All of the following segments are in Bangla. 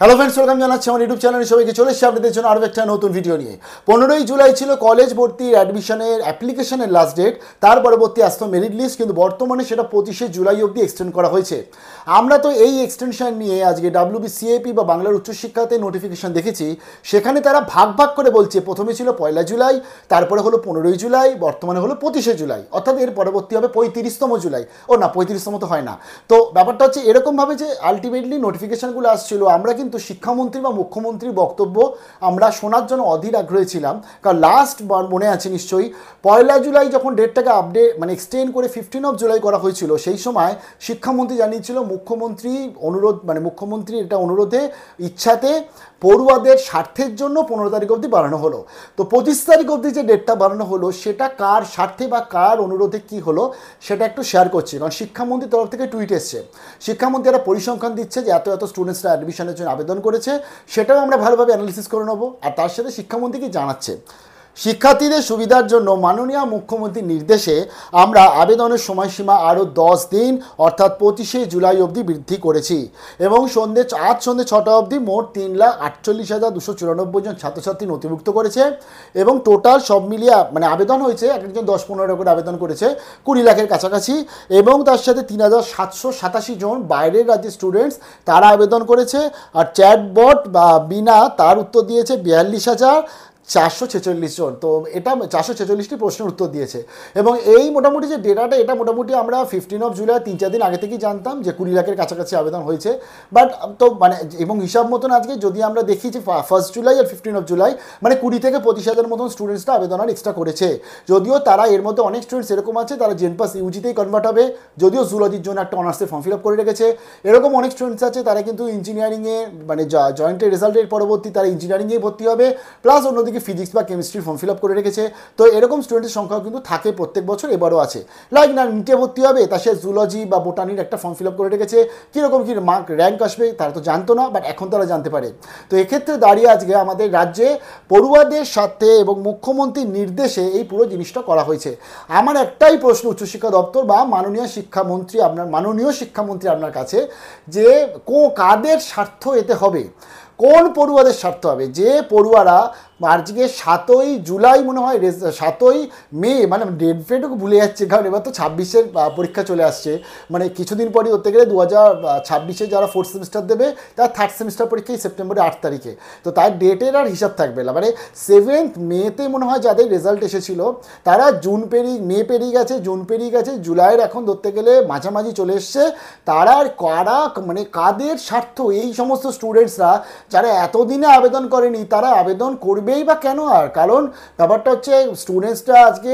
হ্যালো ফ্রেন্ডস, ওয়েলকাম জানাচ্ছি আমার ইউটিউব চ্যানেলে সবাইকে। চলে এসেছি আপনাদের জন্য আরও একটা নতুন ভিডিও নিয়ে। 15ই জুলাই ছিল কলেজ ভর্তির অ্যাডমিশনের অ্যাপ্লিকেশনের লাস্ট ডেট। তার পরবর্তী আসতো মেরিট লিস্ট, কিন্তু বর্তমানে সেটা 25শে জুলাই অবধি এক্সটেন্ড করা হয়েছে। আমরা তো এই এক্সটেনশন নিয়ে আজকে WBCAP বা বাংলার উচ্চশিক্ষাতে নোটিফিকেশন দেখেছি। সেখানে তারা ভাগ ভাগ করে বলছে, প্রথমে ছিল 1 জুলাই, তারপরে হলো 15ই জুলাই, বর্তমানে হলো 25শে জুলাই, অর্থাৎ এর পরবর্তী হবে 35তম জুলাই। ও না, 35তম তো হয় না। তো ব্যাপারটা হচ্ছে এরকমভাবে যে আলটিমেটলি নোটিফিকেশনগুলো আসছিল, আমরা কিন্তু শিক্ষামন্ত্রী বা মুখ্যমন্ত্রীর বক্তব্য আমরা শোনার জন্য অধীর আগ্রহী ছিলাম। কারণ লাস্ট বার মনে আছে নিশ্চয়ই, 1 জুলাই যখন ডেটটাকে আপডেট এক্সটেন্ড করে 15 জুলাই করা হয়েছিল, সেই সময় শিক্ষামন্ত্রী জানিয়েছিল মুখ্যমন্ত্রী অনুরোধ মুখ্যমন্ত্রী এটা অনুরোধে ইচ্ছাতে পড়ুয়াদের স্বার্থের জন্য 15 তারিখ অবধি বাড়ানো হলো। তো 25 তারিখ অবধি যে ডেটটা বাড়ানো হলো, সেটা কার স্বার্থে বা কার অনুরোধে কি হলো সেটা একটু শেয়ার করছি। কারণ শিক্ষামন্ত্রীর তরফ থেকে টুইট এসছে, শিক্ষামন্ত্রী একটা পরিসংখ্যান দিচ্ছে যে এত এত স্টুডেন্টসরা অ্যাডমিশনের জন্য আবেদন করেছে, সেটাও আমরা ভালোভাবে অ্যানালিসিস করে নেবো। আর তার সাথে শিক্ষামন্ত্রী কি জানাচ্ছে, শিক্ষার্থীদের সুবিধার জন্য মাননীয় মুখ্যমন্ত্রীর নির্দেশে আমরা আবেদনের সময়সীমা আরও 10 দিন অর্থাৎ 25শে জুলাই অবধি বৃদ্ধি করেছি এবং আজ সন্ধ্যে 6টা অবধি মোট 3,48,294 জন ছাত্রছাত্রী নথিভুক্ত করেছে এবং টোটাল সব মিলিয়ে আবেদন হয়েছে, এক একজন 10-15 করে আবেদন করেছে, 20 লাখের কাছাকাছি। এবং তার সাথে 3,787 জন বাইরের রাজ্যের স্টুডেন্টস তারা আবেদন করেছে। আর চ্যাটবট বা বিনা তার উত্তর দিয়েছে 42,446 জন। তো এটা 446টি প্রশ্নের উত্তর দিয়েছে। এবং এই মোটামুটি যে ডেটাটা, এটা মোটামুটি আমরা 15 জুলাই 3-4 দিন আগে থেকেই জানতাম যে 20 লাখের কাছাকাছি আবেদন হয়েছে। বাট তো এবং হিসাব মতন আজকে যদি আমরা দেখি যে 1 জুলাই আর 15 জুলাই 20 থেকে 25,000 মতন স্টুডেন্টসরা আবেদন আর এক্সট্রা করেছে। যদিও তারা এর মধ্যে অনেক স্টুডেন্টস এরকম আছে তারা জেনপাস ইউজিতেই কনভার্ট হবে, যদিও জুলজির জন্য একটা অনার্সের ফর্ম ফিল আপ করে রেখেছে। এরকম অনেক স্টুডেন্টস আছে তারা কিন্তু ইঞ্জিনিয়ারিংয়ে জয়েন্টের রেজাল্টের পরবর্তী তারা ইঞ্জিনিয়ারিংয়েই ভর্তি হবে, প্লাস অন্যদিকে ফিজিক্স বা কেমিস্ট্রির ফর্ম ফিল আপ করে রেখেছে। তো এরকম স্টুডেন্টের সংখ্যাও কিন্তু থাকে প্রত্যেক বছর, এবারও আছে। লাইক না নিটে ভর্তি হবে, তা সে জুলজি বা বোটানির একটা ফর্ম ফিল আপ করে রেখেছে, কীরকম কী মার্ক র্যাঙ্ক আসবে তারা তো জানতো না, বাট এখন তারা জানতে পারে। তো এক্ষেত্রে দাঁড়িয়ে আজকে আমাদের রাজ্যে পড়ুয়াদের সাথে এবং মুখ্যমন্ত্রীর নির্দেশে এই পুরো জিনিসটা করা হয়েছে। আমার একটাই প্রশ্ন উচ্চশিক্ষা দপ্তর বা মাননীয় শিক্ষামন্ত্রী আপনার কাছে, যে কাদের স্বার্থ এতে হবে, কোন পড়ুয়াদের স্বার্থ হবে? যে পড়ুয়ারা আজকে 7ই জুলাই মনে হয় 7ই মে ডেট ফেটও ভুলে যাচ্ছে, কারণ এবার তো 26-এর পরীক্ষা চলে আসছে। কিছুদিন পরই ধরতে গেলে 2026-এ যারা 4th সেমিস্টার দেবে তার 3rd সেমিস্টার পরীক্ষাই সেপ্টেম্বরের 8 তারিখে। তো তার ডেটের আর হিসাব থাকবে না। 7th মেতে মনে হয় যাদের রেজাল্ট এসেছিল তারা মে পেরিয়ে গেছে, জুলাইয়ের এখন ধরতে গেলে মাঝামাঝি চলে এসছে। তারা আর কাদের স্বার্থ? এই সমস্ত স্টুডেন্টসরা যারা এতদিনে আবেদন করেনি তারা আবেদন করবেই বা কেন? আর কারণ ব্যাপারটা হচ্ছে স্টুডেন্টসরা আজকে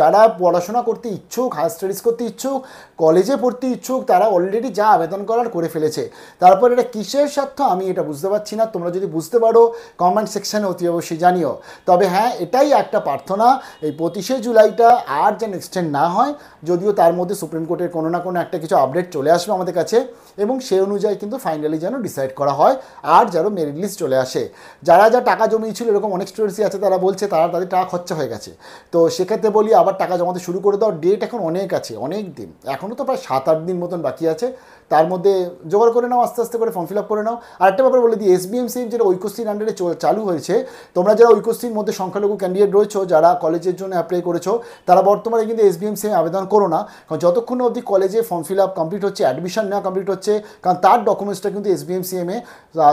যারা পড়াশোনা করতে ইচ্ছুক, হায়ার স্টাডিজ করতে ইচ্ছুক, কলেজে পড়তে ইচ্ছুক, তারা অলরেডি যা আবেদন করার করে ফেলেছে। তারপর এটা কিসের স্বার্থ আমি এটা বুঝতে পারছি না। তোমরা যদি বুঝতে পারো কমেন্ট সেকশানে অতি অবশ্যই জানিও। তবে হ্যাঁ, এটাই একটা প্রার্থনা, এই 25শে জুলাইটা আর যেন এক্সটেন্ড না হয়। যদিও তার মধ্যে সুপ্রিম কোর্টের কোনো না কোনো একটা কিছু আপডেট চলে আসবে আমাদের কাছে, এবং সেই অনুযায়ী কিন্তু ফাইনালি যেন ডিসাইড করা হয় আর যেন মেরিট লিস্ট চলে আসে। যারা যা টাকা জমিয়েছিল, এরকম অনেক স্টুডেন্টসই আছে তারা বলছে তাদের টাকা খরচা হয়ে গেছে। তো সেক্ষেত্রে বলি আবার টাকা জমাতে শুরু করে দাও। ডেট এখন অনেক আছে, অনেক দিন, এখনও তো প্রায় 7-8 দিন মতন বাকি আছে। তার মধ্যে জোগাড় করে নাও, আস্তে আস্তে করে ফর্ম ফিল আপ করে নাও। আরেকটা ব্যাপার বলে দিই, SBMC যেটা ঐক্যশ্রীর আন্ডারে চালু হয়েছে, তোমরা যারা ঐক্যশ্রীর মধ্যে সংখ্যালঘু ক্যান্ডিডেট রয়েছো, যারা কলেজের জন্য অ্যাপ্লাই করেছো, তারা বর্তমানে কিন্তু SBMC আবেদন করো না। কারণ যতক্ষণ অবধি কলেজে ফর্ম ফিল আপ কমপ্লিট হচ্ছে, অ্যাডমিশন নেওয়া কমপ্লিট হচ্ছে, কারণ তার ডকুমেন্টসটা কিন্তু SBMCM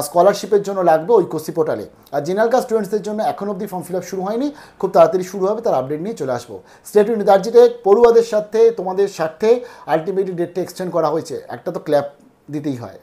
স্কলারশিপের জন্য লাগবে ঐক্যশ্রী পোর্টালে। আর জেনারেল কাস্ট স্টুডেন্টসদের জন্য এখন অবধি ফর্ম ফিল আপ শুরু হয়নি, খুব তাড়াতাড়ি শুরু হবে, তার আপডেট নিয়ে চলে আসবো। স্টেট ইউনিভার্সিটি পড়ুয়াদের সাথে তোমাদের স্বার্থে আলটিমেটলি ডেটটা এক্সটেন্ড করা হয়েছে, একটা তো ক্ল্যাপ দিতেই হয়।